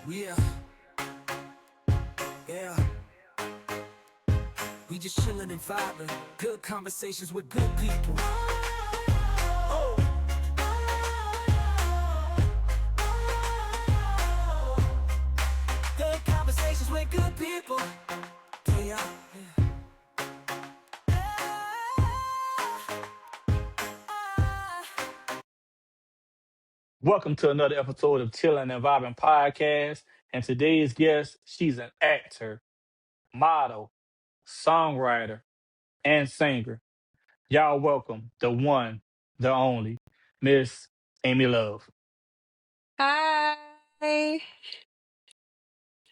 Yeah, yeah. We just chillin' and vibing. Good conversations with good people. Oh, good conversations with good people. Yeah, Welcome to another episode of Chillin' and Vibing Podcast. And today's guest, she's an actor, model, songwriter, and singer. Y'all welcome the one, the only, Miss Amy Love. Hi,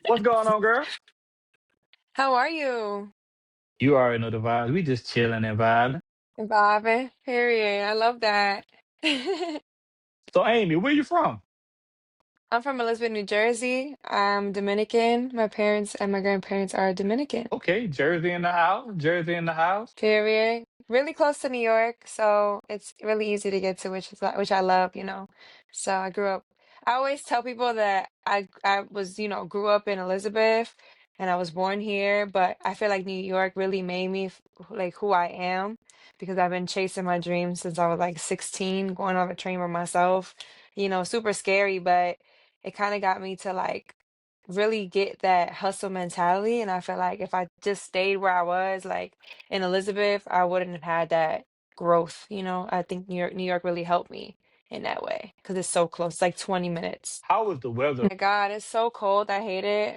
What's going on, girl? how are you? You already know the vibes. We just chilling and vibing. Vibing, period. I love that. So, Amy, where you from? I'm from Elizabeth, New Jersey. I'm Dominican. My parents and my grandparents are Dominican. Okay, Jersey in the house. Jersey in the house. Period. Really close to New York, so it's really easy to get to, which I love. So I grew up. I always tell people that I was, grew up in Elizabeth and I was born here, but I feel like New York really made me like who I am because I've been chasing my dreams since I was like 16, going on a train by myself. Super scary, but it kind of got me to like really get that hustle mentality. And I feel like if I just stayed where I was, like in Elizabeth, I wouldn't have had that growth. I think New York really helped me in that way because it's so close, like 20 minutes. How was the weather? My God, it's so cold. I hate it.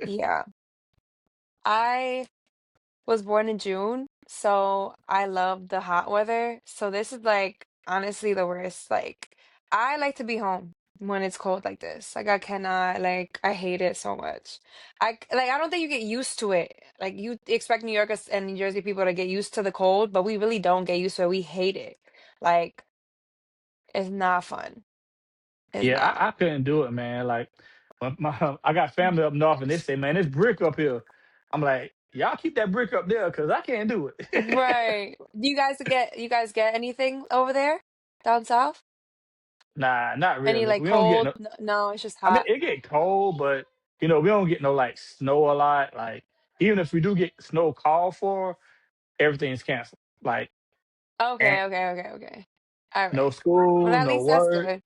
Yeah. I was born in June, so I love the hot weather. So this is like honestly the worst. Like I like to be home when it's cold like this. Like I cannot, like I hate it so much. I don't think you get used to it. Like you expect New Yorkers and New Jersey people to get used to the cold, but we really don't get used to it. We hate it. Like it's not fun. It's Yeah, not. I couldn't do it, man. Like, I got family up north, and they say, "Man, it's brick up here." I'm like, "Y'all keep that brick up there, cause I can't do it." Right. Do you guys get anything over there down south? Nah, not Any really. like We don't get cold? no. No, it's just I mean, hot. it get cold, but we don't get no like snow a lot. Like, even if we do get snow called for, everything's canceled. Like, and Okay, okay, okay, okay. All no right. Well, school, at no least that's work. good.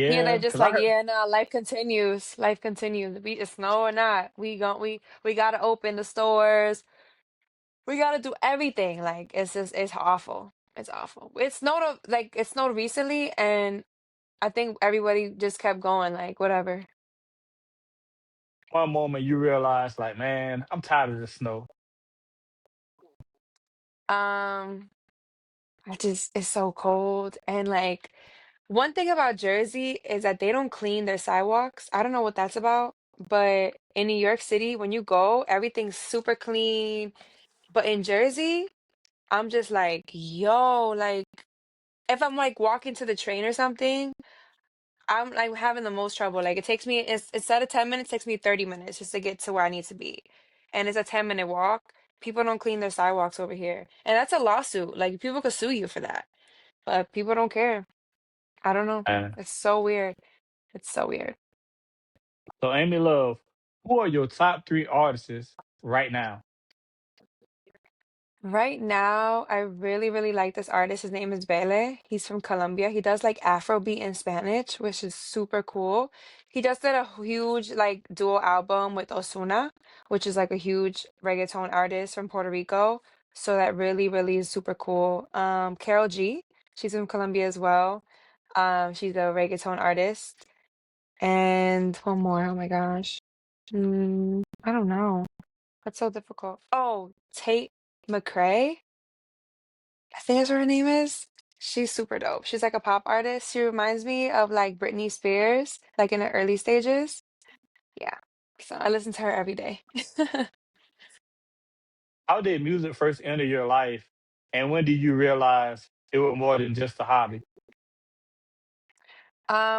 Here they're Yeah, just cause I like, heard yeah, no, life continues. Life continues. Be it snow or not. We gotta open the stores. We gotta do everything. Like it's awful. It's awful. It snowed recently and I think everybody just kept going, like, whatever. one moment you realize, like, man, I'm tired of the snow. Um, it's so cold and like one thing about Jersey is that they don't clean their sidewalks. I don't know what that's about, but in New York City, when you go, everything's super clean. But in Jersey, I'm just like, yo, like if I'm like walking to the train or something, I'm like having the most trouble. Like it takes me, it's instead of 10 minutes, it takes me 30 minutes just to get to where I need to be. And it's a 10-minute walk. People don't clean their sidewalks over here. And that's a lawsuit. Like people could sue you for that. But people don't care. I don't know. And It's so weird. It's so weird. so, Amy Love, who are your top three artists right now? Right now, I really, really like this artist. His name is Bele. He's from Colombia. He does like Afrobeat in Spanish, which is super cool. He just did a huge like dual album with Osuna, which is like a huge reggaeton artist from Puerto Rico. So that really, really is super cool. Carol G, she's from Colombia as well. She's a reggaeton artist. And one more, oh my gosh. I don't know. That's so difficult. Oh, Tate McRae. I think that's what her name is. She's super dope. She's like a pop artist. She reminds me of like Britney Spears, like in the early stages. Yeah. So I listen to her every day. How did music first enter your life, and when did you realize it was more than just a hobby?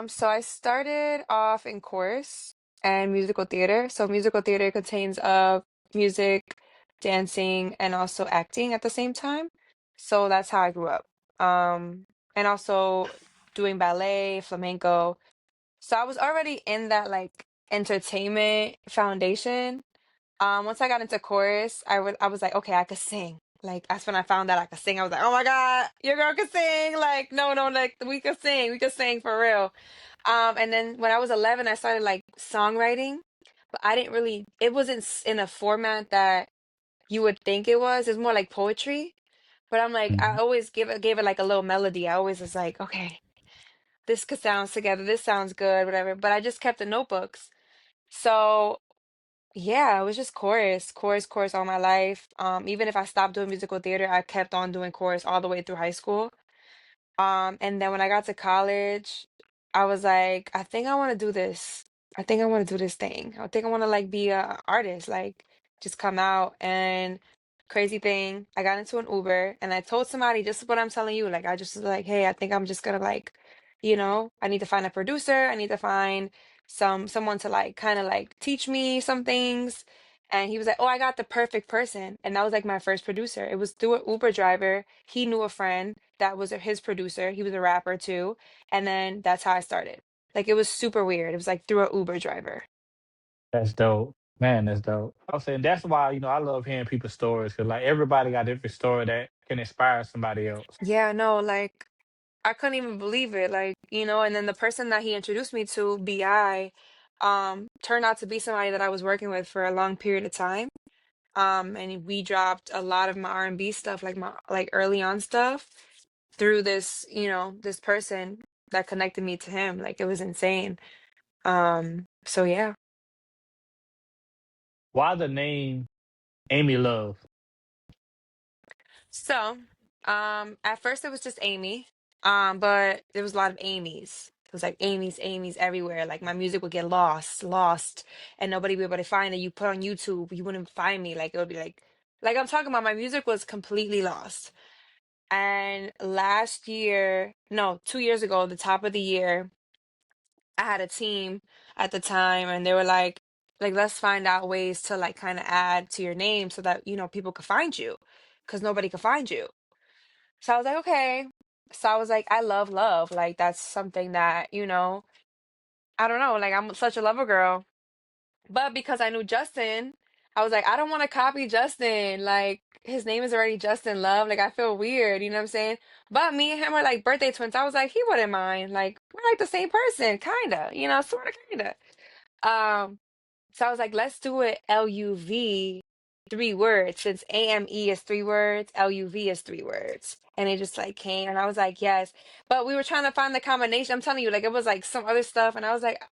So I started off in chorus and musical theater. So musical theater contains of music, dancing, and also acting at the same time. So that's how I grew up. And also doing ballet, flamenco. So I was already in that like entertainment foundation. Once I got into chorus, I was like, okay, I could sing. Like that's when I found out I could sing. I was like, oh my God, your girl could sing. Like, no, no, like we could sing. We could sing for real. And then when I was 11, I started like songwriting, but I didn't really, it wasn't in a format that you would think it was. It's more like poetry. But I'm like, I Mhm. always gave it like a little melody. I always was like, okay, this could sound together. This sounds good, whatever. But I just kept the notebooks. So yeah, it was just chorus, chorus, chorus all my life. Even if I stopped doing musical theater, I kept on doing chorus all the way through high school. And then when I got to college, I was like, I think I want to do this. I think I want to do this thing. I think I want to like be a artist, like just come out. And crazy thing, I got into an Uber and I told somebody just what I'm telling you. Like I just was like, hey, I think I'm just gonna like, I need to find a producer. I need to find someone to like kind of like teach me some things. And he was like, "Oh, I got the perfect person." And that was like my first producer. It was through an Uber driver. He knew a friend that was his producer. He was a rapper too. And then that's how I started. Like it was super weird. It was like through an Uber driver. That's dope. Man, that's dope. I was saying that's why, I love hearing people's stories because like everybody got a different story that can inspire somebody else. Yeah, no, like I couldn't even believe it. Like, and then the person that he introduced me to, BI, turned out to be somebody that I was working with for a long period of time. And we dropped a lot of my R&B stuff, like my like early on stuff through this, this person that connected me to him. Like it was insane. So yeah. Why the name Amy Love? So, at first it was just Amy. But there was a lot of Amy's. It was like Amy's everywhere. Like my music would get lost, and nobody would be able to find it. You put on YouTube, you wouldn't find me. Like it would be like I'm talking about my music was completely lost. And last year, no, 2 years ago, the top of the year, I had a team at the time and they were like let's find out ways to like kind of add to your name so that people could find you because nobody could find you. So I was like, okay. So I was like, I love love. Like that's something that, I don't know, like I'm such a lover girl. But because I knew Justin, I was like, I don't want to copy Justin. Like his name is already Justin Love. Like I feel weird, you know what I'm saying? But me and him are like birthday twins. I was like, he wouldn't mind. Like we're like the same person, kinda, sort of kinda. Um, so I was like, let's do it LUV, 3 words. Since AME is 3 words, LUV is 3 words. And it just like came and I was like, yes. But we were trying to find the combination. I'm telling you, like it was like some other stuff. And I was like,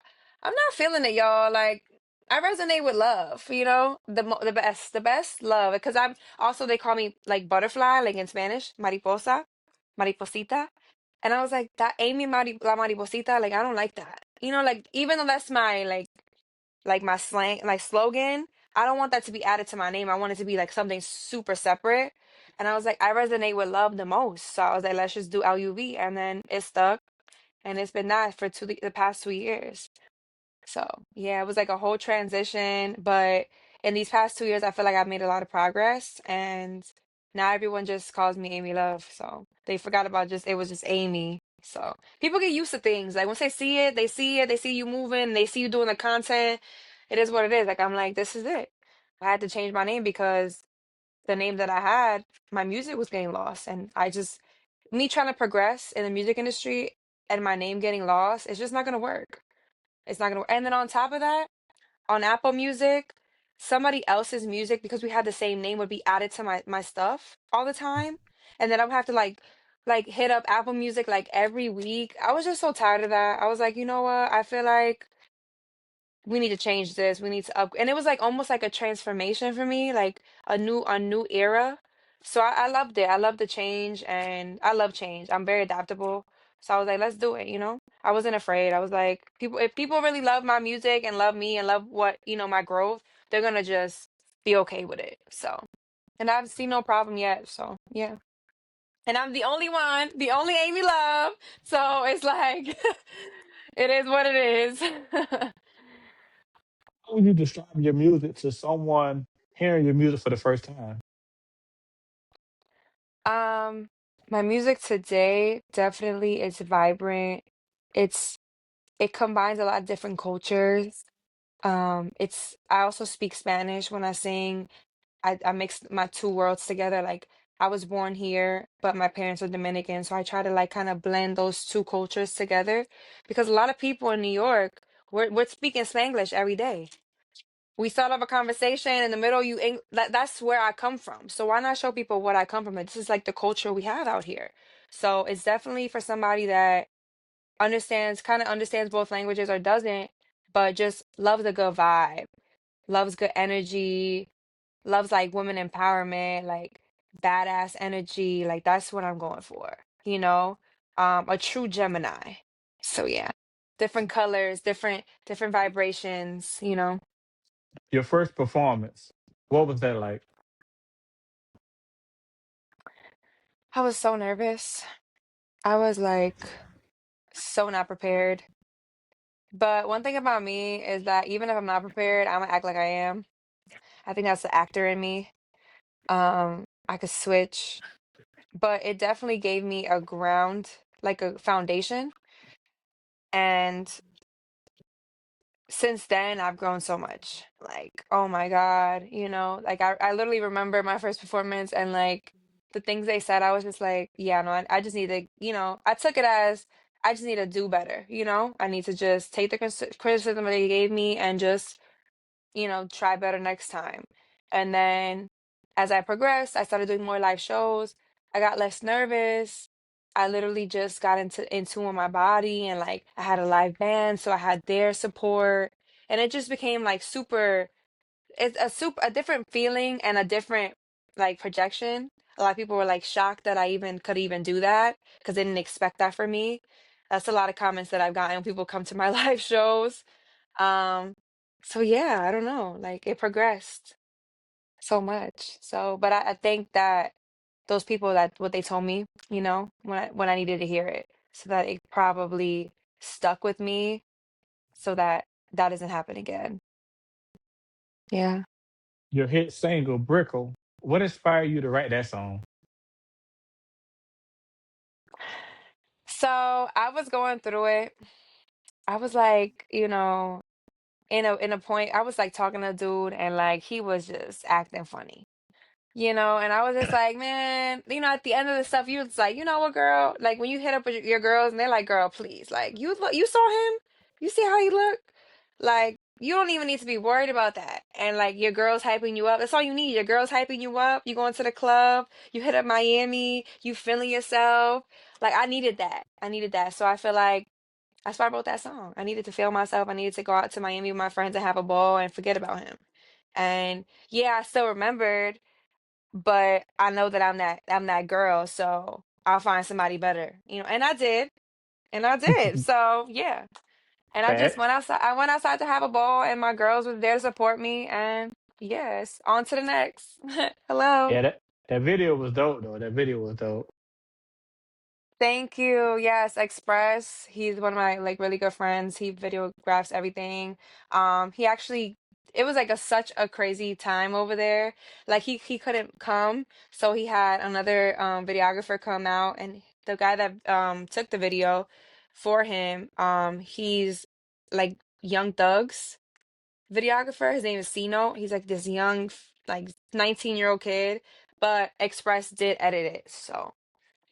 I'm not feeling it, y'all. Like I resonate with love, the best love. Because I'm also they call me like butterfly, like in Spanish, mariposa, mariposita. And I was like, that Amy la mariposita, like I don't like that. Like even though that's my like my slang, like slogan. I don't want that to be added to my name. I want it to be like something super separate. And I was like, I resonate with love the most. So I was like, let's just do LUV. And then it stuck. And it's been that for the past 2 years. So yeah, it was like a whole transition. But in these past 2 years, I feel like I've made a lot of progress. And now everyone just calls me Amy Love. So they forgot about it was just Amy. So people get used to things. Like once they see it, they see you moving, they see you doing the content. It is what it is. Like I'm like, this is it. I had to change my name because the name that I had, my music was getting lost. And me trying to progress in the music industry and my name getting lost, it's just not gonna work. It's not gonna work. And then on top of that, on Apple Music, somebody else's music because we had the same name would be added to my stuff all the time, and then I would have to like hit up Apple Music like every week. I was just so tired of that. I was like, you know what? I feel like we need to change this. We need to up, and it was like almost like a transformation for me, like a new era. So I loved it. I love the change, and I love change. I'm very adaptable. So I was like, let's do it. I wasn't afraid. I was like, if people really love my music and love me and love what my growth, they're gonna just be okay with it. So, and I've seen no problem yet. So yeah, and I'm the only one, the only Amy Love. So it's like, it is what it is. How would you describe your music to someone hearing your music for the first time? My music today definitely is vibrant. It's it combines a lot of different cultures. It's I also speak Spanish when I sing. I mix my two worlds together. Like I was born here, but my parents are Dominican, so I try to like kind of blend those two cultures together because a lot of people in New York, we're speaking Spanglish every day. We start off a conversation in the middle, that's where I come from. So why not show people what I come from? And this is like the culture we have out here. So it's definitely for somebody that kind of understands both languages or doesn't, but just loves a good vibe, loves good energy, loves like women empowerment, like badass energy. Like that's what I'm going for, you know? A true Gemini. So yeah. Different colors, different vibrations, you know. Your first performance, what was that like? I was so nervous. I was like so not prepared. But one thing about me is that even if I'm not prepared, I'm gonna act like I am. I think that's the actor in me. I could switch, but it definitely gave me a ground, like a foundation. And since then, I've grown so much. Like, oh my God, like I literally remember my first performance and like the things they said, I was just like, yeah, no, I just need to, I took it as I just need to do better, I need to just take the criticism that they gave me and just try better next time. And then as I progressed, I started doing more live shows. I got less nervous. I literally just got in tune with my body and like I had a live band, so I had their support. And it just became like it's a different feeling and a different like projection. A lot of people were like shocked that I even could even do that because they didn't expect that for me. That's a lot of comments that I've gotten when people come to my live shows. um, so yeah, I don't know. Like it progressed so much. So, but I think that those people that what they told me, when I needed to hear it, so that it probably stuck with me, so that that doesn't happen again. Yeah. Your hit single, Brickle, what inspired you to write that song? So I was going through it. I was like, in a point, I was like talking to a dude, and like he was just acting funny. And I was just like, man, at the end of the stuff, you was like, you know what, girl? Like when you hit up with your girls and they're like, girl, please, like you saw him, you see how he looked, like you don't even need to be worried about that. And like your girls hyping you up, that's all you need. Your girls hyping you up. You going to the club, you hit up Miami, you feeling yourself. Like I needed that. I needed that. So I feel like that's why I wrote that song. I needed to feel myself. I needed to go out to Miami with my friends and have a ball and forget about him. And yeah, I still remembered, but I know that I'm that girl, so I'll find somebody better, and I did, and I did. So yeah, and I just Fat. went outside. I went outside to have a ball, and my girls were there to support me. And yes, on to the next. Hello. Yeah, that video was dope though. That video was dope. Thank you. Yes, Express. He's one of my like really good friends. He videographs everything. He actually it was like such a crazy time over there. Like he couldn't come, so he had another videographer come out, and the guy that took the video for him, he's like Young Thug's videographer. His name is Sino. He's like this young like 19-year-old kid, but Express did edit it. So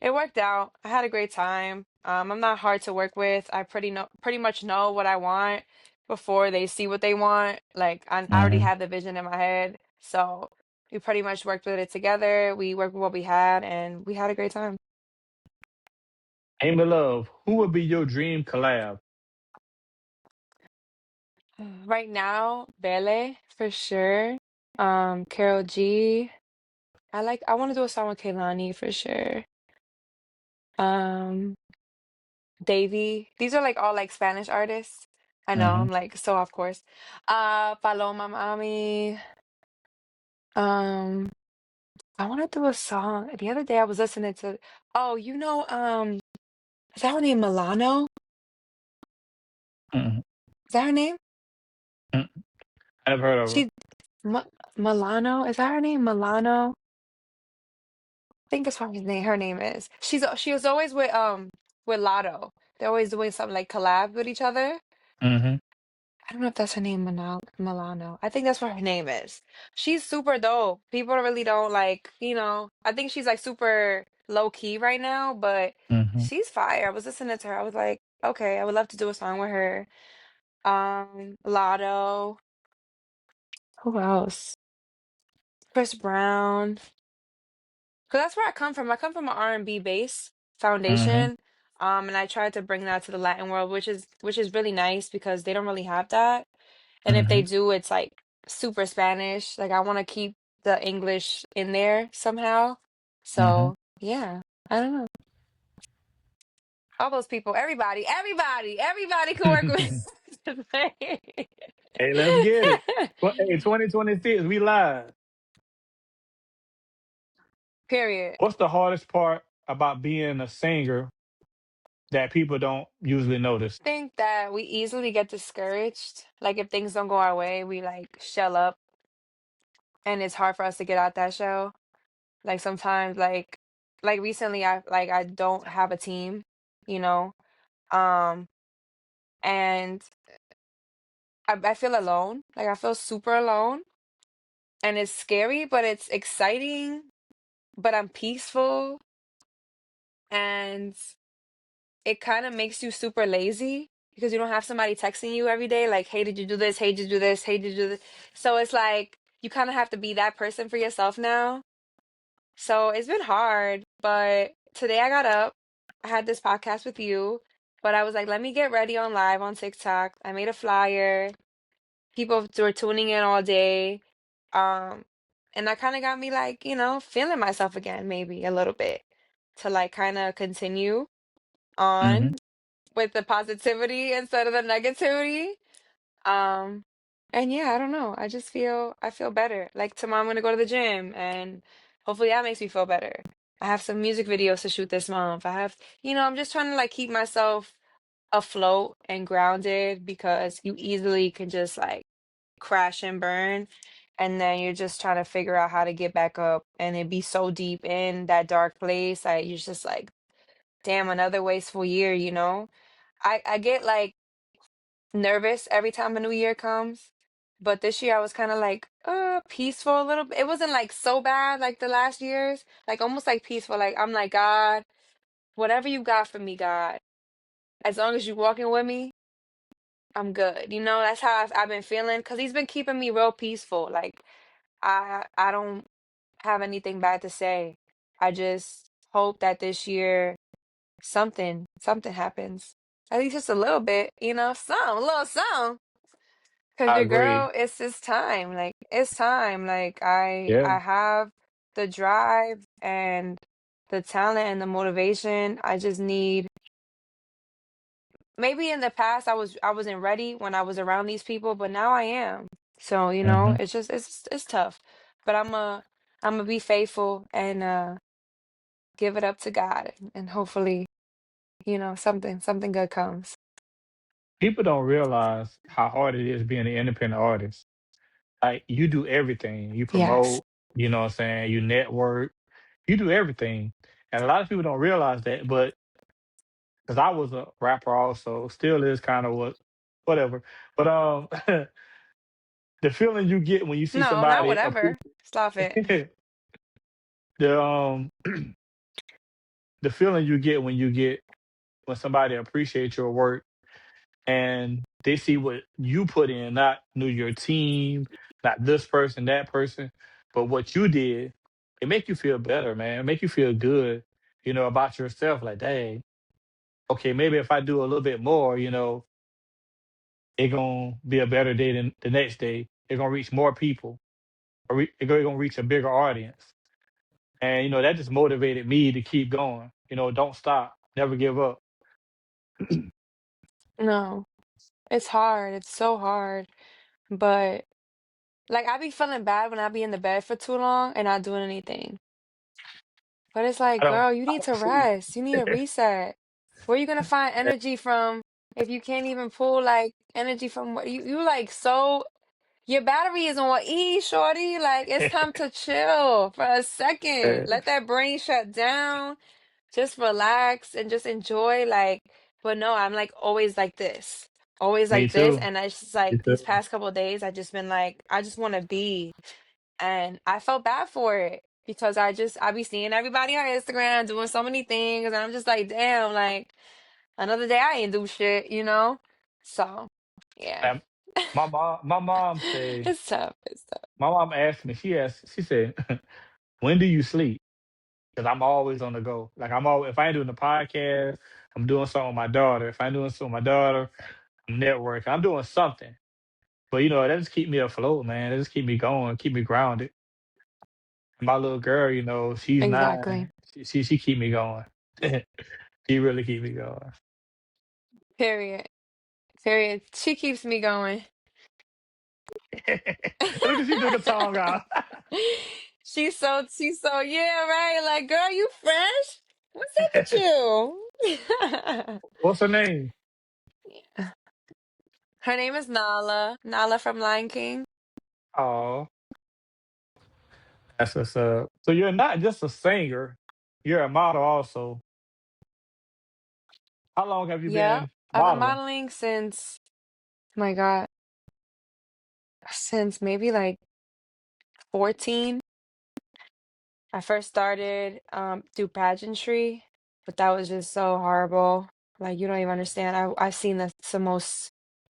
it worked out. I had a great time. I'm not hard to work with. I pretty much know what I want before they see what they want. Like I already Hmm. have the vision in my head. So we pretty much worked with it together. We worked with what we had and we had a great time. Ame Love, who would be your dream collab? Right now, Bele for sure. Carol G. I want to do a song with Kehlani for sure. Um, Davy. These are like all like Spanish artists. I know, Hmm. I'm like so of course. Paloma Mami. Um, I want to do a song. The other day I was listening to, oh, is that her name Milano? Hmm. Is that her name? I never heard of her. She Milano? Is that her name? Milano? I think that's what her name is. She was always with Lotto. They're always doing something like collab with each other. Mm-hmm. I don't know if that's her name, Milano. I think that's what her name is. She's super dope. People really don't like, I think she's like super low key right now, but Mm-hmm. she's fire. I was listening to her. I was like, okay, I would love to do a song with her. Lotto. Who else? Chris Brown. Because that's where I come from. I come from an R&B base Mm-hmm. foundation. And I tried to bring that to the Latin world, which is really nice because they don't really have that. And if Mm-hmm. they do, it's like super Spanish. Like I want to keep the English in there somehow. Mm-hmm. So yeah, I don't know. All those people, everybody could work with me. Hey, let's get it. Hey, 2026, we live. Period. What's the hardest part about being a singer that people don't usually notice? Think that we easily get discouraged. Like if things don't go our way, we like shell up and it's hard for us to get out that show. Like sometimes like recently I don't have a team, you know. Um and I feel alone. Like I feel super alone and it's scary, but it's exciting, but I'm peaceful and it kind of makes you super lazy because you don't have somebody texting you every day like, "Hey, did you do this? Hey, did you do this? Hey, did you do this?" So it's like you kind of have to be that person for yourself now. So it's been hard, but today I got up. I had this podcast with you, but I was like, let me get ready on live on TikTok. I made a flyer. People were tuning in all day. Um, and that kind of got me like, feeling myself again, maybe a little bit to like kind of continue Mm-hmm. on with the positivity instead of the negativity. Um, and yeah, I don't know. I feel better. Like tomorrow I'm gonna go to the gym and hopefully that makes me feel better. I have some music videos to shoot this month. I'm just trying to like keep myself afloat and grounded because you easily can just like crash and burn. And then you're just trying to figure out how to get back up and it be so deep in that dark place. Like you're just like, damn, another wasteful year. I get like nervous every time a new year comes. But this year I was kind of like peaceful a little bit. It wasn't like so bad like the last years. Like almost like peaceful. Like I'm like, God, whatever you got for me, God, as long as you walking with me, I'm good. That's how I've been feeling because he's been keeping me real peaceful. Like I don't have anything bad to say. I just hope that this year something happens. At least just a little bit, a little something. Cause I your agree. girl, it's time. Like it's time. Like I Yeah. I have the drive and the talent and the motivation. I just need maybe in the past I wasn't ready when I was around these people, but now I am. So, Mm-hmm. it's tough. But I'm gonna be faithful and give it up to God and hopefully, something good comes. People don't realize how hard it is being an independent artist. Like you do everything. You Yes. promote, you know what I'm saying? You network, you do everything. And a lot of people don't realize that, but because I was a rapper also, still is kind of whatever. But the feeling you get when you see No, not somebody whatever. Stop it. the the feeling you get when somebody appreciates your work and they see what you put in, not your team, not this person, that person, but what you did, it make you feel better, man. It make you feel good, about yourself. Like, dang, okay, maybe if I do a little bit more, it gonna be a better day than the next day. It gonna reach more people, or it gonna reach a bigger audience, and that just motivated me to keep going. Don't stop, never give up. No, it's hard. It's so hard. But like I be feeling bad when I be in the bed for too long and not doing anything. But it's like, I don't. girl, you need to rest. You need a reset. Where you gonna find energy from if you can't even pull like energy from what you like so your battery is on E, shorty. Like it's time to chill for a second. Let that brain shut down. Just relax and just enjoy like But no, I'm like always like this. Always Me like this. too. And it's just Me like too. these past couple of days, I just been like, I just want to be. And I felt bad for it because I be seeing everybody on Instagram doing so many things. And I'm just like, damn, like another day I ain't do shit, you know? So, yeah. Um, my mom say, It's tough. It's tough. my mom asked me, she said, when do you sleep? Because I'm always on the go. Like I'm always, if I ain't doing the podcast, I'm doing something with my daughter. If I ain't doing something with my daughter, I'm networking. I'm doing something. But that just keep me afloat, man. That just keep me going, keep me grounded. My little girl, she's Exactly. 9. She keep me going. She really keep me going. Period. Period. She keeps me going. Look at she took a tongue out. She's so yeah, right. Like, girl, you fresh? What's up with you? What's her name? Her name is Nala. Nala from Lion King. Oh, that's what's up. So you're not just a singer, you're a model also. How long have you Yep. been I've been modeling? modeling since, oh my God, since maybe like 14. I first started through pageantry, but that was just so horrible. Like you don't even understand. I've seen the most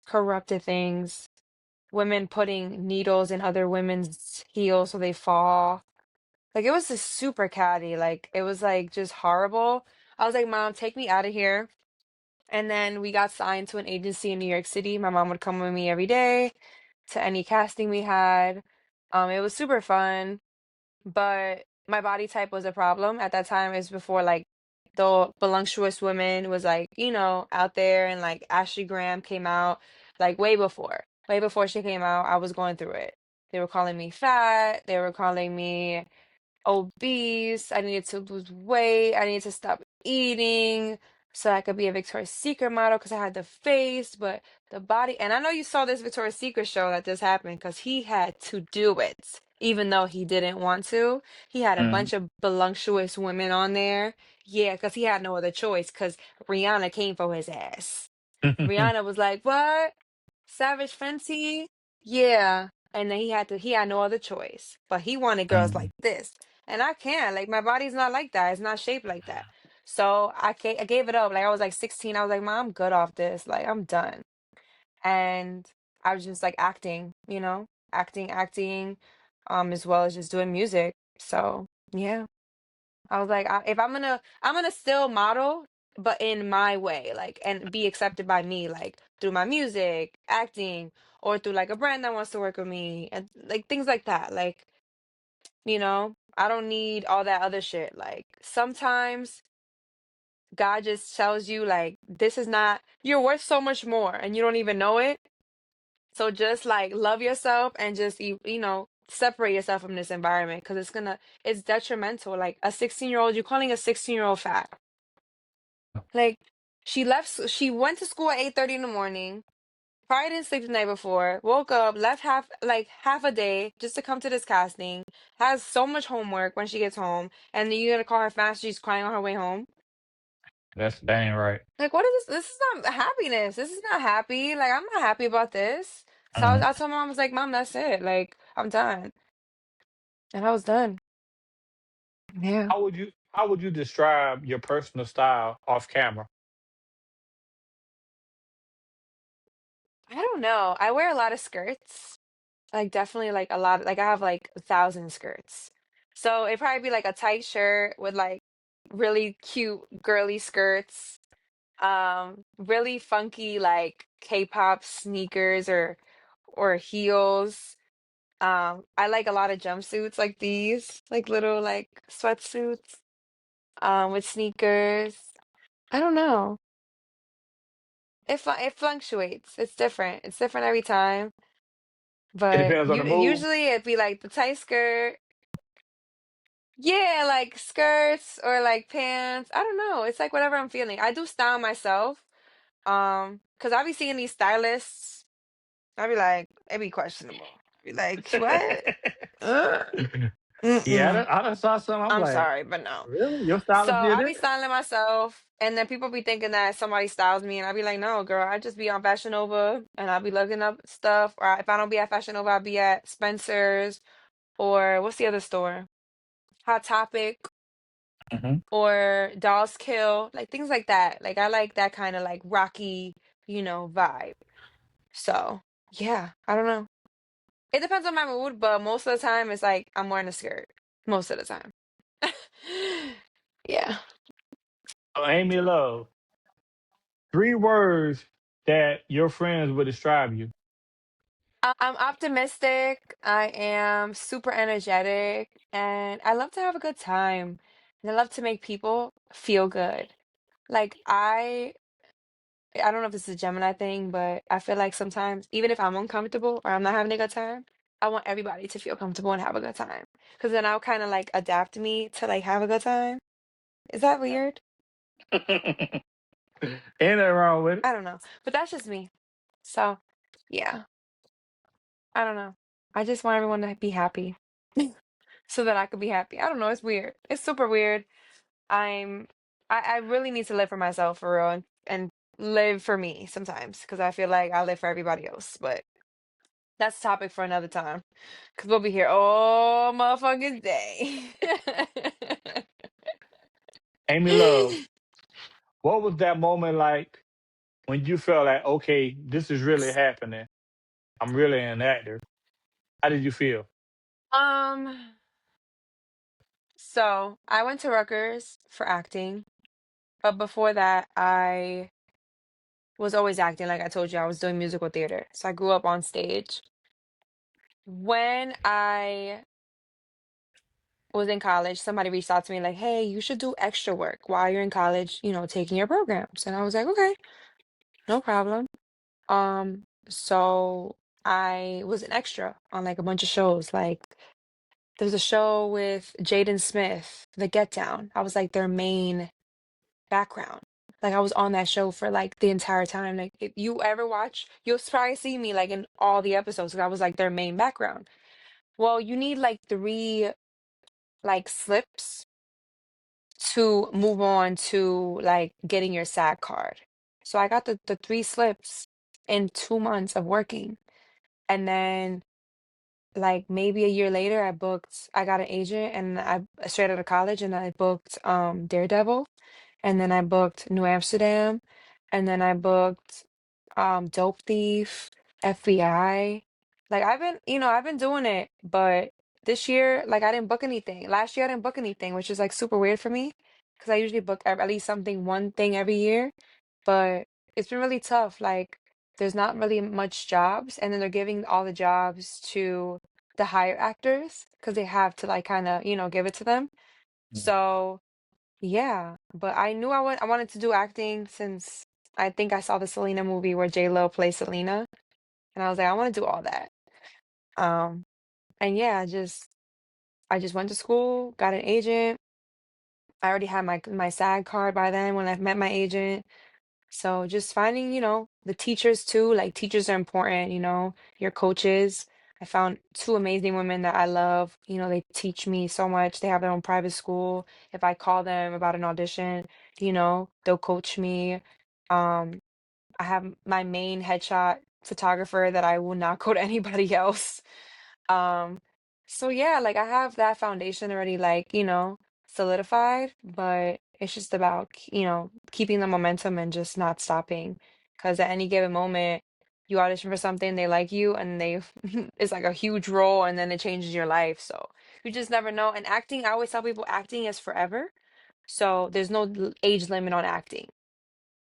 corrupted things. Women putting needles in other women's heels so they fall. Like it was just super catty. Like it was like just horrible. I was like, Mom, take me out of here. And then we got signed to an agency in New York City. My mom would come with me every day to any casting we had. It was super fun, but my body type was a problem at that time. Is before like the voluptuous women was like, out there, and like Ashley Graham came out like way before she came out. I was going through it. They were calling me fat. They were calling me obese. I needed to lose weight. I needed to stop eating so I could be a Victoria's Secret model because I had the face, but the body. And I know you saw this Victoria's Secret show that just happened because he had to do it, even though he didn't want to. He had a Mm. bunch of voluptuous women on there. Yeah, because he had no other choice because Rihanna came for his ass. Rihanna was like, "What? Savage Fenty? Yeah." And then he had no other choice. But he wanted girls like Mm. this. And I can't. Like my body's not like that. It's not shaped like that. So I gave it up. Like I was like 16. I was like, "Mom, I'm good off this. Like I'm done." And I was just like acting, acting, as well as just doing music. So yeah. I was like, if I'm gonna still model, but in my way, like, and be accepted by me, like through my music, acting, or through like a brand that wants to work with me, and like things like that. Like, I don't need all that other shit. Like, sometimes God just tells you, like, this is not, you're worth so much more, and you don't even know it. So just like love yourself and just separate yourself from this environment because it's detrimental. Like a 16-year-old, you're calling a 16-year-old fat. Like she went to school at 8:30 in the morning, probably didn't sleep the night before, woke up, left half a day just to come to this casting, has so much homework when she gets home, and then you're gonna call her fast, she's crying on her way home. That's dang right. Like, what is this? This is not happiness. This is not happy. Like, I'm not happy about this. So Mm. I told my mom, I was like, Mom, that's it. Like, I'm done. And I was done. Yeah. How would you describe your personal style off camera? I don't know. I wear a lot of skirts. Like definitely like a lot, like I have like 1,000 skirts. So it'd probably be like a tight shirt with like really cute girly skirts. Really funky like K-pop sneakers or heels. I like a lot of jumpsuits like these, like little like sweatsuits, with sneakers. I don't know. It fluctuates. It's different. It's different every time. It But depends on the mood. usually it'd be like the tight skirt. Yeah, like skirts or like pants. I don't know. It's like whatever I'm feeling. I do style myself. Because I be seeing these stylists. I be like, it be questionable. Be like, what? Uh? Yeah, Mm-mm. I done saw some. I'm I'm like, sorry, but no. really? Your So stylist did I that? be styling myself, and then people be thinking that somebody styles me, and I be like, no, girl, I just be on Fashion Nova, and I'll be looking up stuff. Or if I don't be at Fashion Nova, I'll be at Spencer's, or what's the other store? Hot Topic, Hmm. or Dolls Kill, like things like that. Like I like that kind of like rocky, vibe. So yeah, I don't know. It depends on my mood, but most of the time it's like I'm wearing a skirt. Most of the time. Yeah. So, Amy Love, 3 words that your friends would describe you. I'm optimistic. I am super energetic, and I love to have a good time. And I love to make people feel good. Like I don't know if this is a Gemini thing, but I feel like sometimes even if I'm uncomfortable or I'm not having a good time, I want everybody to feel comfortable and have a good time. Because then I'll kind of like adapt me to like have a good time. Is that weird? Ain't nothing wrong with it. I don't know. But that's just me. So, yeah, I don't know. I just want everyone to be happy so that I could be happy. I don't know. It's weird. It's super weird. I'm, I really need to live for myself for real and live for me sometimes because I feel like I live for everybody else. But that's a topic for another time because we'll be here all motherfucking day. Amy Love, what was that moment like when you felt like, okay, this is really happening? I'm really an actor. How did you feel? Um, so I went to Rutgers for acting, but before that, I was always acting. Like I told you, I was doing musical theater. So I grew up on stage. When I was in college, somebody reached out to me like, "Hey, you should do extra work while you're in college, taking your programs." And I was like, "Okay, no problem." So I was an extra on like a bunch of shows. Like there was a show with Jaden Smith, The Get Down. I was like their main background. Like I was on that show for like the entire time. Like if you ever watch, you'll probably see me like in all the episodes because I was like their main background. Well, you need like three like slips to move on to like getting your SAG card. So I got the three slips in 2 months of working. And then like maybe a year later I got an agent and I straight out of college and I booked Daredevil, and then I booked New Amsterdam, and then I booked Dope Thief, FBI. Like I've been doing it, but this year like I didn't book anything. Last year I didn't book anything, which is like super weird for me because I usually book at least one thing every year, but it's been really tough. Like there's not really much jobs, and then they're giving all the jobs to the higher actors because they have to like kind of, give it to them. So yeah, but I knew I wanted to do acting since I think I saw the Selena movie where J-Lo plays Selena, and I was like, I want to do all that. Um, and yeah, I just went to school, got an agent. I already had my SAG card by then when I met my agent. So just finding, the teachers too, like teachers are important, your coaches. I found two amazing women that I love. They teach me so much. They have their own private school. If I call them about an audition, they'll coach me. Um, I have my main headshot photographer that I will not go to anybody else. Um, so yeah, like I have that foundation already, like, solidified, but it's just about, keeping the momentum and just not stopping. Because at any given moment, you audition for something, they like you, and it's like a huge role, and then it changes your life. So you just never know. And acting, I always tell people acting is forever. So there's no age limit on acting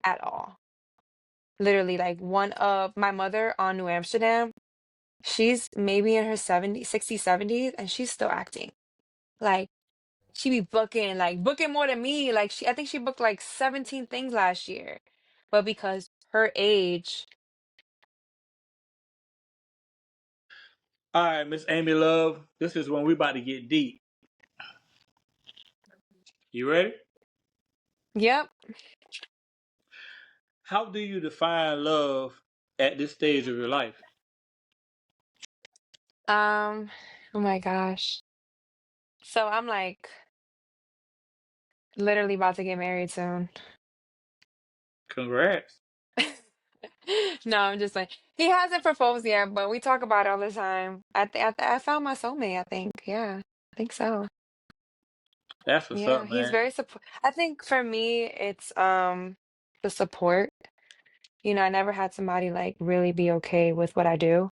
at all. Literally, like one of my mother on New Amsterdam, she's maybe in her 70s, 60s, 70s, and she's still acting. Like she be booking more than me. Like I think she booked like 17 things last year. But because her age, All right, Miss Amy Love, this is when we about to get deep. You ready? yep. How do you define love at this stage of your life? Um, oh my gosh. So I'm like literally about to get married soon. Congrats. No, I'm just like he hasn't proposed yet, but we talk about it all the time. I found my soulmate, I think. Yeah, I think so. That's what's Yeah, up, he's man. very support. I think for me, it's the support. You know, I never had somebody like really be okay with what I do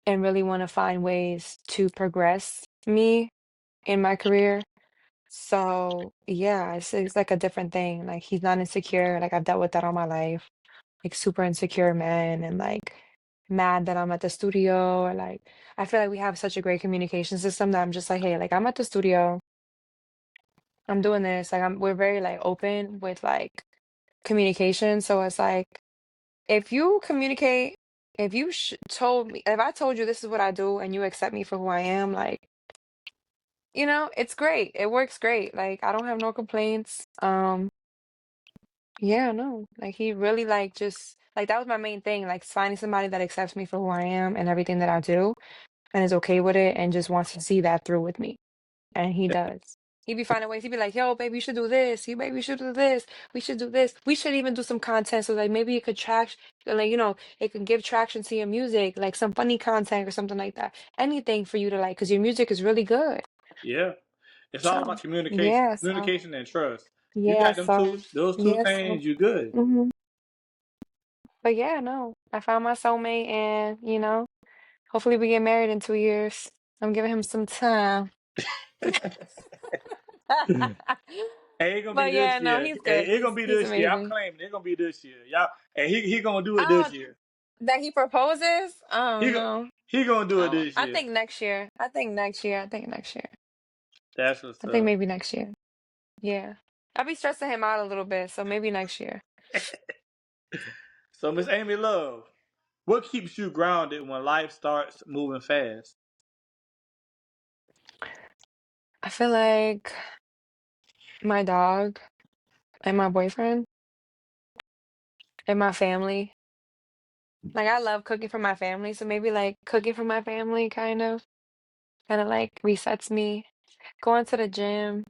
and really want to find ways to progress me in my career. So yeah, it's like a different thing. Like he's not insecure. Like I've dealt with that all my life. Like super insecure men and like mad that I'm at the studio or like I feel like we have such a great communication system that I'm just like, hey, like I'm at the studio, I'm doing this. Like we're very like open with like communication. So it's like if you communicate, if you told me, if I told you this is what I do and you accept me for who I am, like, you know, it's great. It works great. Like I don't have no complaints. Yeah, no. Like he really like just like that was my main thing, like finding somebody that accepts me for who I am and everything that I do and is okay with it and just wants to see that through with me. And he does. He'd be finding ways. He'd be like, yo, baby, you should do this. You baby, you should do this. We should do this. We should even do some content. So like maybe it could like, you know, it can give traction to your music, like some funny content or something like that. Anything for you to like, because your music is really good. Yeah. It's all So about communication. yeah, so Communication and trust. You yeah, got them so two those two yeah, so things, you good. hmm but yeah, no. I found my soulmate and, you know, hopefully we get married in 2 years. I'm giving him some time. Hey, it gonna be But yeah, this no, year. he's Hey, good. it gonna be He's this year. I'm amazing. claiming it gonna be this year. Y'all, and he gonna do it Oh, this year. that he proposes? Oh He go, no. he gonna do it Oh, this I year. think next year. I think next year. I think next year. That's what's I think up. maybe next year. Yeah. I'll be stressing him out a little bit, so maybe next year. So Miss Amy Love, what keeps you grounded when life starts moving fast? I feel like my dog and my boyfriend and my family. Like I love cooking for my family, so maybe like cooking for my family kind of like resets me. Going to the gym,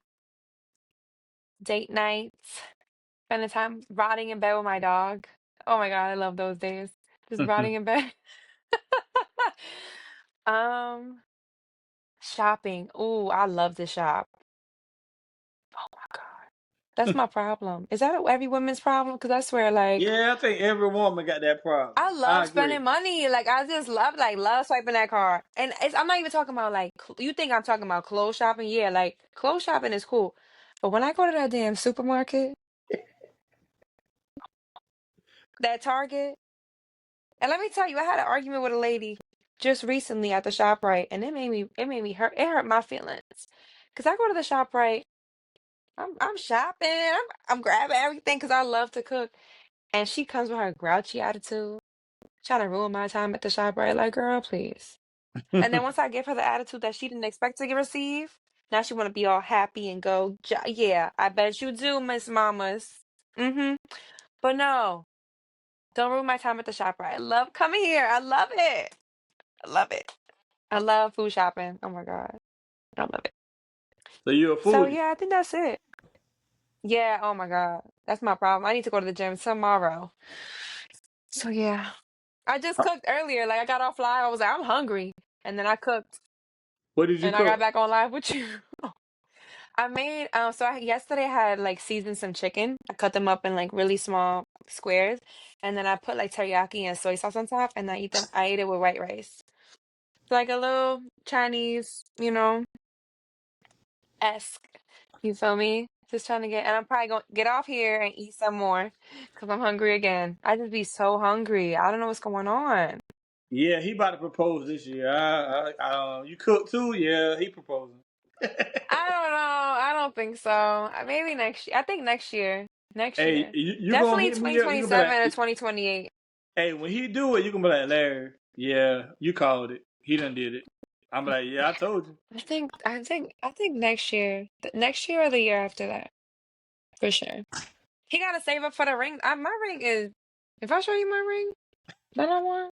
date nights, spending time rotting in bed with my dog. Oh my God, I love those days. Just rotting in bed. Um, shopping. Ooh, I love to shop. Oh my God. That's my problem. Is that every woman's problem? Because I swear, like, Yeah, I think every woman got that problem. I I love agree. spending money. Like, I just love swiping that card. And I'm not even talking about, like, you think I'm talking about clothes shopping? Yeah, like, clothes shopping is cool. But when I go to that damn supermarket, that Target, and let me tell you, I had an argument with a lady just recently at the ShopRite, and it made me hurt. It hurt my feelings. Because I go to the ShopRite. I'm shopping. I'm grabbing everything because I love to cook. And she comes with her grouchy attitude, trying to ruin my time at the shop, right? Like, girl, please. And then once I give her the attitude that she didn't expect to receive, now she want to be all happy and go, yeah, I bet you do, Miss Mamas. Mm-hmm. But no, don't ruin my time at the shop, right? I love coming here. I love it. I love it. I love food shopping. Oh my God. I love it. So you're a So foodie. yeah, I think that's it. Yeah, oh my God. That's my problem. I need to go to the gym tomorrow. So yeah. I just cooked earlier. Like I got off live. I was like, I'm hungry. And then I cooked What did you and I got cook? back on live with you. I made yesterday I had like seasoned some chicken. I cut them up in like really small squares. And then I put like teriyaki and soy sauce on top and I ate it with white rice. Like a little Chinese, you know, esque. You feel me? Just trying to and I'm probably gonna get off here and eat some more because I'm hungry again. I just be so hungry. I don't know what's going on. Yeah, he about to propose this year. You cook too? Yeah, he proposing. I don't know. I don't think so. Maybe next year. I think next year. Next Hey, year. you gonna Definitely hit me up? You gonna be 2027 or like, 2028. hey, when he do it, you gonna be like, Larry, yeah, you called it. He done did it. I'm like, yeah, I told you. I think next year. Next year or the year after that. For sure. He gotta save up for the ring. My ring is if I show you my ring that I want.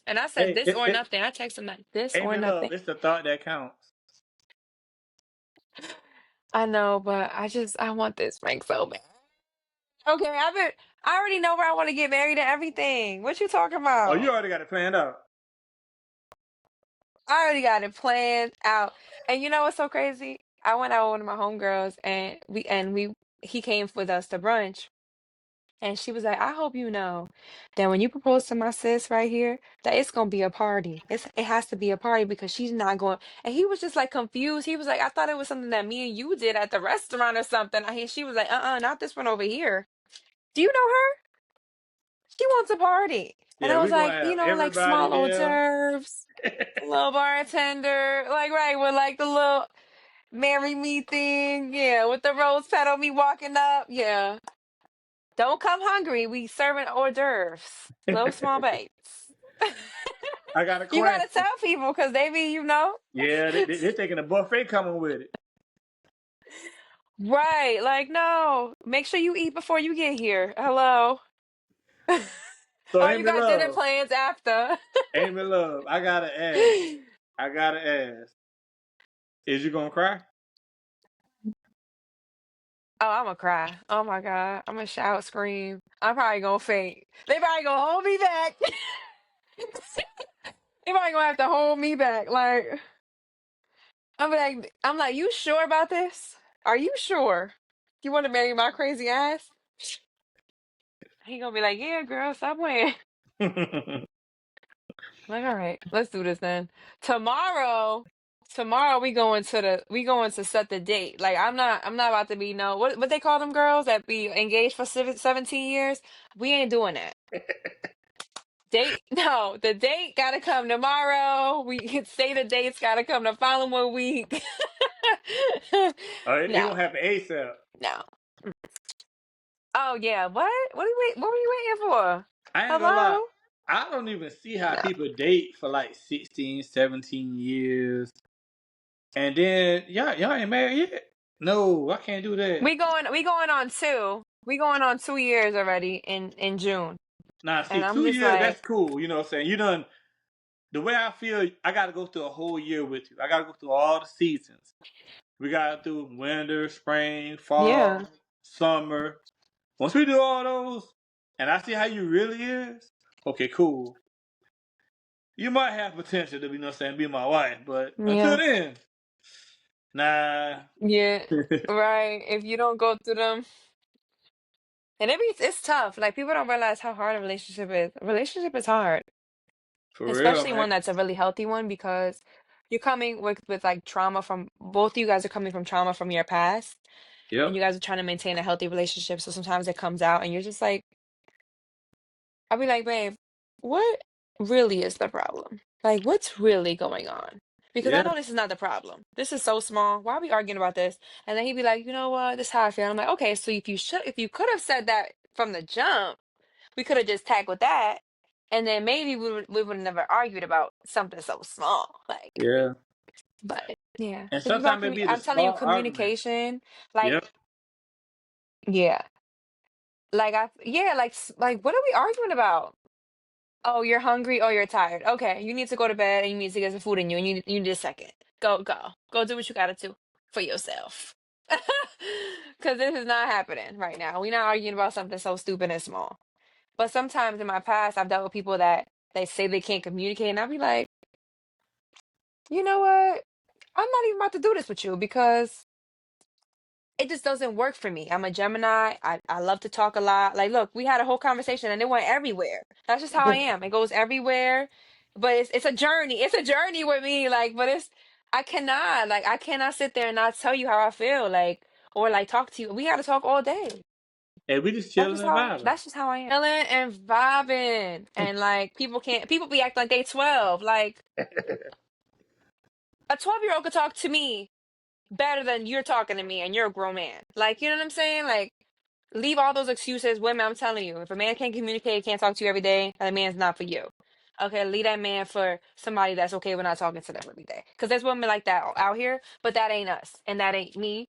And I said Hey, this or nothing. I text him like this or Amy nothing. Love, it's the thought that counts. I know, but I want this ring so bad. Okay, I already know where I want to get married and everything. What you talking Oh, you about? already got it planned out. I already got it planned out. And you know what's so crazy? I went out with one of my homegirls and he came with us to brunch. And she was like, I hope you know that when you propose to my sis right here, that it's gonna be a party. It has to be a party because she's not going. And he was just like confused. He was like, I thought it was something that me and you did at the restaurant or something. I hear she was like, not this one over here. Do you know her? She wants a party. And Yeah, I was we gonna like, have like everybody small hors there. d'oeuvres, a little bartender, like right with like the little marry me thing, yeah, with the rose petal, me walking up, yeah. Don't come hungry. We serving hors d'oeuvres, little small bites. I got a You gotta question. tell people because they be, Yeah, they're thinking a buffet coming with it. right? Like, no, make sure you eat before you get here. Hello. So Oh, you Amy got dinner Love, plans after. Amy Love, I gotta ask, is you gonna cry? Oh, I'm gonna cry. Oh my God. I'm gonna shout, scream. I'm probably gonna faint. They probably gonna hold me back. They probably gonna have to hold me back. Like, I'm like, you sure about this? Are you sure? You want to marry my crazy ass? He gonna be like, yeah, girl, stop playing. Like, all right, let's do this then. Tomorrow, tomorrow we going to set the date. Like, I'm not about to be no what they call them girls that be engaged for 17 years. We ain't doing that. Date, no, the date gotta come tomorrow. We can say the date's gotta come the following week. It No, gonna happen ASAP. no. Oh yeah, what? What were you waiting for? I ain't gonna lie. Hello? I don't even see how No. people date for like 16, 17 years. And then y'all ain't married yet? No, I can't do that. We going on 2. We going on 2 years already in June. Nah, And see, I'm two just years, like, that's cool. You know what I'm saying? You done the way I feel, I gotta go through a whole year with you. I gotta go through all the seasons. We got through winter, spring, yeah. fall, summer. Once we do all those, and I see how you really is, okay, cool. You might have potential to be, you know what I'm saying, be my wife, but until Yeah. then, nah. Yeah. Right. If you don't go through them and it's tough. Like people don't realize how hard a relationship is. A relationship is hard. For real, Especially man. one that's a really healthy one because you're coming with like trauma from both of you guys are coming from trauma from your past and Yep. you guys are trying to maintain a healthy relationship. So sometimes it comes out and you're just like, I'll be like, babe, what really is the problem? Like, what's really going on? Because I Yeah. know this is not the problem. This is so small. Why are we arguing about this? And then he'd be like, you know what? This is how I feel. I'm like, okay, so if you could have said that from the jump, we could have just tackled that, and then maybe we would have never argued about something so small. Like, Yeah. but yeah, And it's about sometimes it be the I'm telling you, small arguments. communication. Like, Yep. yeah, like what are we arguing about? Oh, you're hungry. Oh, you're tired. Okay, you need to go to bed and you need to get some food in you, and you need a second. Go do what you gotta do for yourself. Because this is not happening right now. We're not arguing about something so stupid and small. But sometimes in my past, I've dealt with people that they say they can't communicate, and I'll be like, you know what? I'm not even about to do this with you because it just doesn't work for me. I'm a Gemini. I love to talk a lot. Like, look, we had a whole conversation and it went everywhere. That's just how I am. It goes everywhere. But it's a journey. It's a journey with me. Like, but I cannot sit there and not tell you how I feel. Like, or like talk to you. We gotta talk all day. And we just chilling and vibing. That's just how I am. Chilling and vibing. And like people be acting like they 12. Like a 12-year-old could talk to me better than you're talking to me and you're a grown man. Like, you know what I'm saying? Like, leave all those excuses. Women, I'm telling you, if a man can't communicate, can't talk to you every day, that man's not for you. Okay, leave that man for somebody that's okay with not talking to them every day. Because there's women like that out here, but that ain't us. And that ain't me.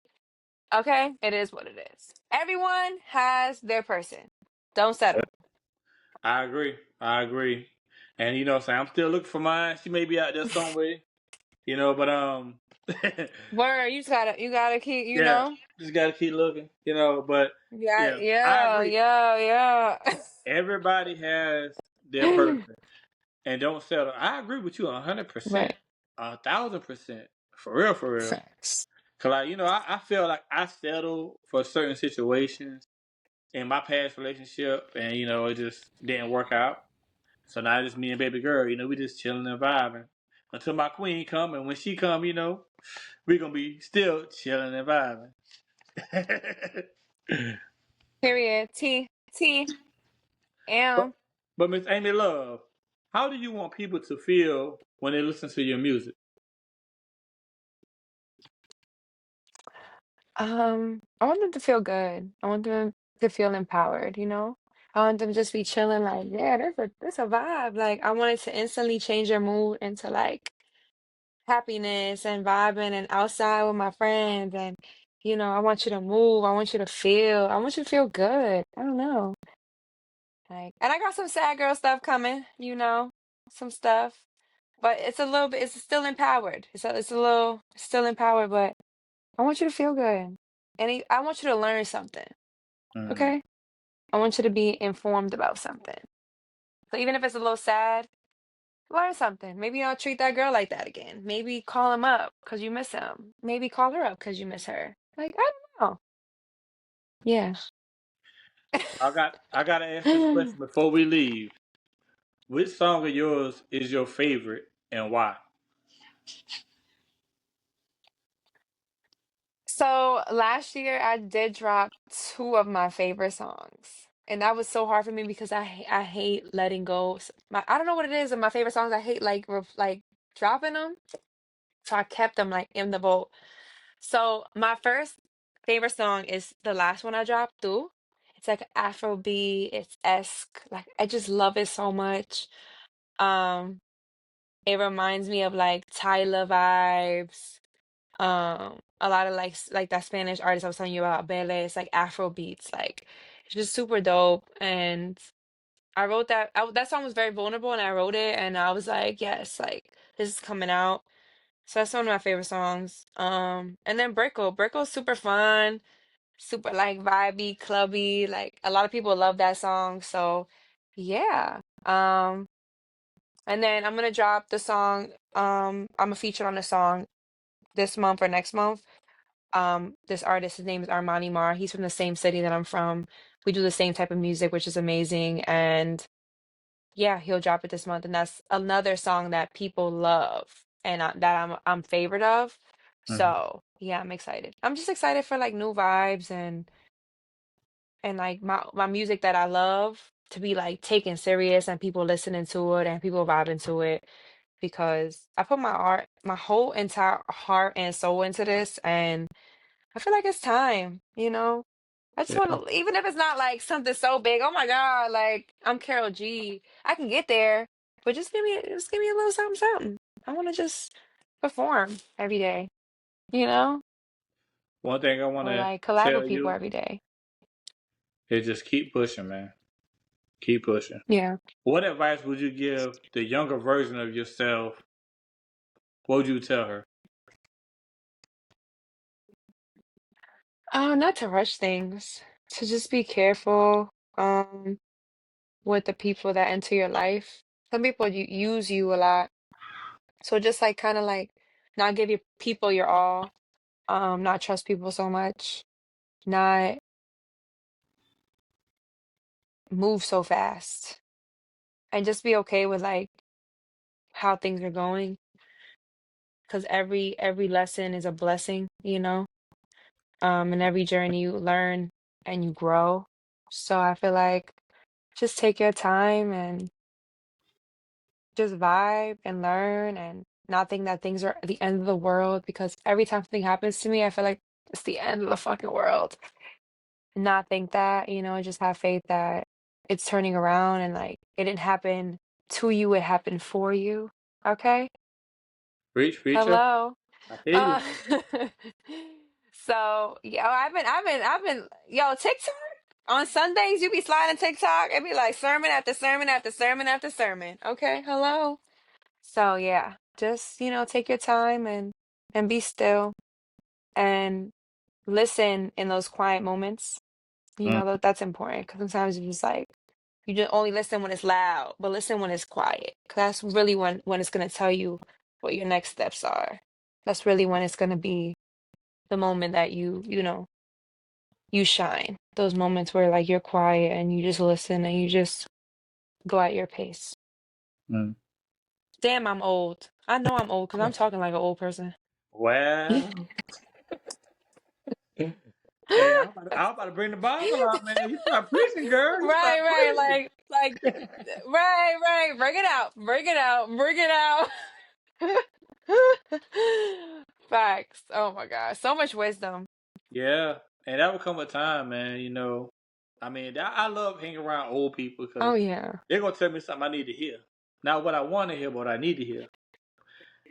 Okay? It is what it is. Everyone has their person. Don't settle. I agree. I agree. And you know what I'm saying? I'm still looking for mine. She may be out there somewhere. You know, but Word, you gotta keep, Yeah, just gotta keep looking, But yeah, yeah, I yeah, agree. yeah, Everybody has their yeah. person, and don't settle. I agree with you 100%, Right. 1,000%, for real, for real. Facts. Cause I feel like I settled for certain situations in my past relationship, and it just didn't work out. So now it's me and baby girl. We just chilling and vibing until my queen come, and when she come, we gonna be still chilling and vibing. Period. T. but M. but Miss Amy Love, how do you want people to feel when they listen to your music? I want them to feel good. I want them to feel empowered, you know? I want them to just be chilling like, yeah, there's a vibe. Like I want it to instantly change your mood into like happiness and vibing and outside with my friends and I want you to move. I want you to feel. I want you to feel good. I don't know. Like, and I got some sad girl stuff coming, some stuff. But it's a little bit, it's still empowered. It's a little still empowered, but I want you to feel good. And I want you to learn something. Mm. Okay? I want you to be informed about something. So even if it's a little sad, learn something. Maybe you don't treat that girl like that again. Maybe call him up because you miss him. Maybe call her up because you miss her. Like, I don't know. Yeah. So I gotta ask this question before we leave. Which song of yours is your favorite and why? So last year I did drop two of my favorite songs. And that was so hard for me because I hate letting go. I don't know what it is. In my favorite songs, I hate like dropping them. So I kept them like in the vault. So my first favorite song is the last one I dropped, too. It's like Afrobeat, it's esque. Like I just love it so much. Um, it reminds me of like Tyler vibes. A lot of like that Spanish artist I was telling you about, Bele. It's like Afro beats. Like it's just super dope. And I wrote that song was very vulnerable, and I wrote it, and I was like, yes, like this is coming out. So that's one of my favorite songs. And then Brickle is super fun, super like vibey, clubby. Like a lot of people love that song. So yeah. And then I'm gonna drop the song. I'm a feature on the song this month or next month. This artist, his name is Armani Mar. He's from the same city that I'm from. We do the same type of music, which is amazing. And yeah, he'll drop it this month, and that's another song that people love and that I'm favorite of. Mhm. So yeah, I'm excited. I'm just excited for like new vibes and like my music that I love to be like taken serious and people listening to it and people vibing to it because I put my whole entire heart and soul into this, and I feel like it's time. I just want Yeah. to, even if it's not like something so big. Oh my God, like I'm Carol G. I can get there, but just give me a little something, something. I want to just perform every day, you know, One thing I want or to like collab with tell people you every day. is just keep pushing, man. Keep pushing. Yeah. What advice would you give the younger version of yourself? What would you tell her? Not to rush things, to just be careful, with the people that enter your life. Some people use you a lot, so just like kind of like not give your people your all. Not trust people so much, not move so fast, and just be okay with like how things are going, because every lesson is a blessing. And every journey you learn and you grow. So I feel like just take your time and just vibe and learn and not think that things are the end of the world, because every time something happens to me, I feel like it's the end of the fucking world. Not think that, just have faith that it's turning around and like it didn't happen to you, it happened for you. Okay? Preach, preacher. Hello. I hear you. Uh so yeah, I've been yo, TikTok on Sundays you be sliding TikTok, it be like sermon after sermon after sermon after sermon. Okay, hello. So yeah, just take your time and and be still and listen in those quiet moments. You Mm, know, that's important because sometimes you just like you just only listen when it's loud, but listen when it's quiet. 'Cause that's really when it's gonna tell you what your next steps are. That's really when it's gonna be the moment that you you shine. Those moments where like you're quiet and you just listen and you just go at your pace. mm. Damn, I'm old. I know I'm old because I'm talking like an old person. Well, hey, I'm about to bring the Bible out, man. You start preaching, girl. You Right, start right, like, preaching. right, right. Bring it out, bring it out, bring it out. Facts. Oh my God, so much wisdom. Yeah, and that will come a time, man. I mean, I love hanging around old people Oh because yeah. they're gonna tell me something I need to hear. Not what I want to hear, but what I need to hear.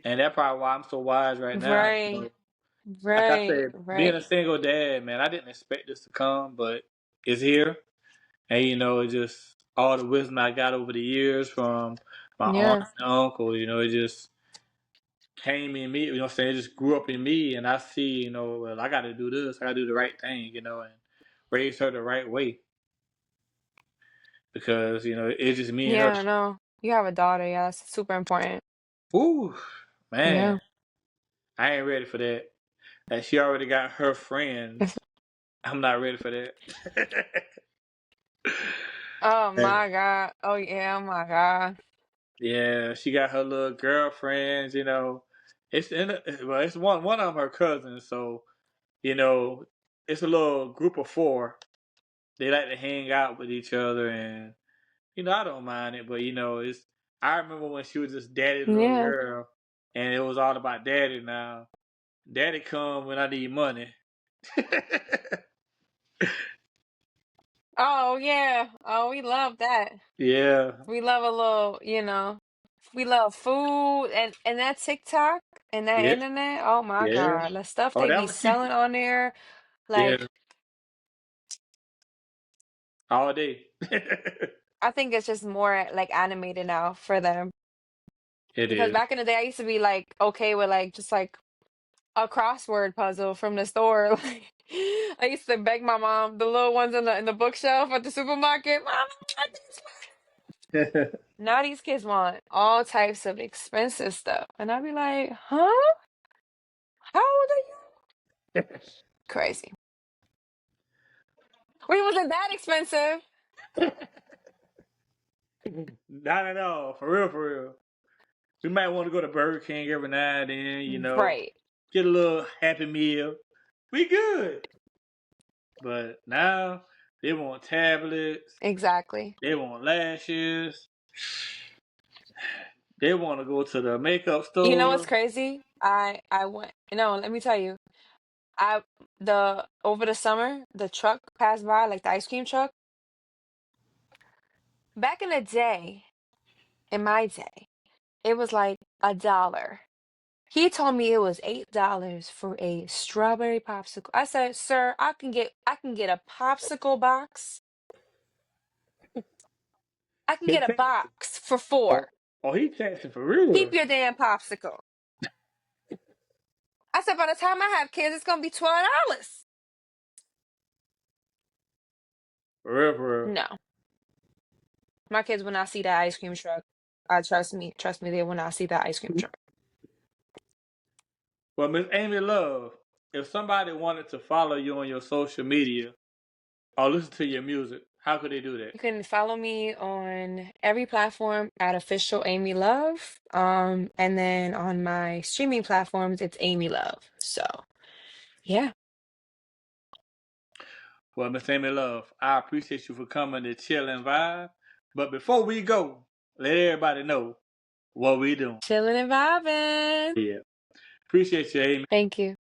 And that's probably why I'm so wise right now. Right, Like I right, said, being right. a single dad, man, I didn't expect this to come, but it's here. And it's just all the wisdom I got over the years from my aunt Yeah, and uncle. It just came in me. What I'm saying, it just grew up in me, and I see, well, I got to do this. I got to do the right thing. And raise her the right way because it's just me and her. yeah. No, you have a daughter. Yeah, that's super important. Ooh, Yeah. man, I ain't ready for that. And she already got her friends. I'm not ready for that. Oh And, my God. Oh yeah. Oh my God. yeah, she got her little girlfriends. Well, it's one of them her cousins. So it's a little group of four. They like to hang out with each other, and I don't mind it. But it's. I remember when she was just daddy's little Yeah. girl, and it was all about daddy now. Daddy come when I need money. Oh yeah. Oh, we love that. Yeah, We love a little, we love food and that TikTok and that yeah, internet. Oh my yeah. God, the stuff Oh, they that be would keep selling on there, yeah like all day. I think it's just more like animated now for them. It Because is. back in the day, I used to be like okay with like just like a crossword puzzle from the store. Like I used to beg my mom, the little ones in the bookshelf at the supermarket. Mom, I want this one." Now these kids want all types of expensive stuff, and I'd be like, huh? How old are you? Crazy. Wait, was it that expensive? Not at all. For real, for real. We might want to go to Burger King every now and then. Right. Get a little Happy Meal. We good. But now they want tablets. Exactly. They want lashes. They want to go to the makeup You know what's store. crazy? I went. No, let me tell you. I the over the summer, the truck passed by, like the ice cream truck. Back in the day, in my day, it was like $1. He told me it was $8 for a strawberry popsicle. I said, "Sir, I can get a popsicle box. I can He get a taxing. box for Oh, 4. oh, he taxing for Keep real. your damn popsicle." I said, "By the time I have kids, it's gonna be $12." For real, for real. No, my kids will not see that ice cream truck. Trust me, they will not see that ice cream truck. Well, Miss Amy Love, if somebody wanted to follow you on your social media or listen to your music, how could they do that? You can follow me on every platform at official Amy Love. And then on my streaming platforms, it's Amy Love. So yeah, Well, Miss Amy Love, I appreciate you for coming to chill and vibe. But before we go, let everybody know what we doing. chilling and vibing. Yeah. Appreciate you, Amy. Thank you.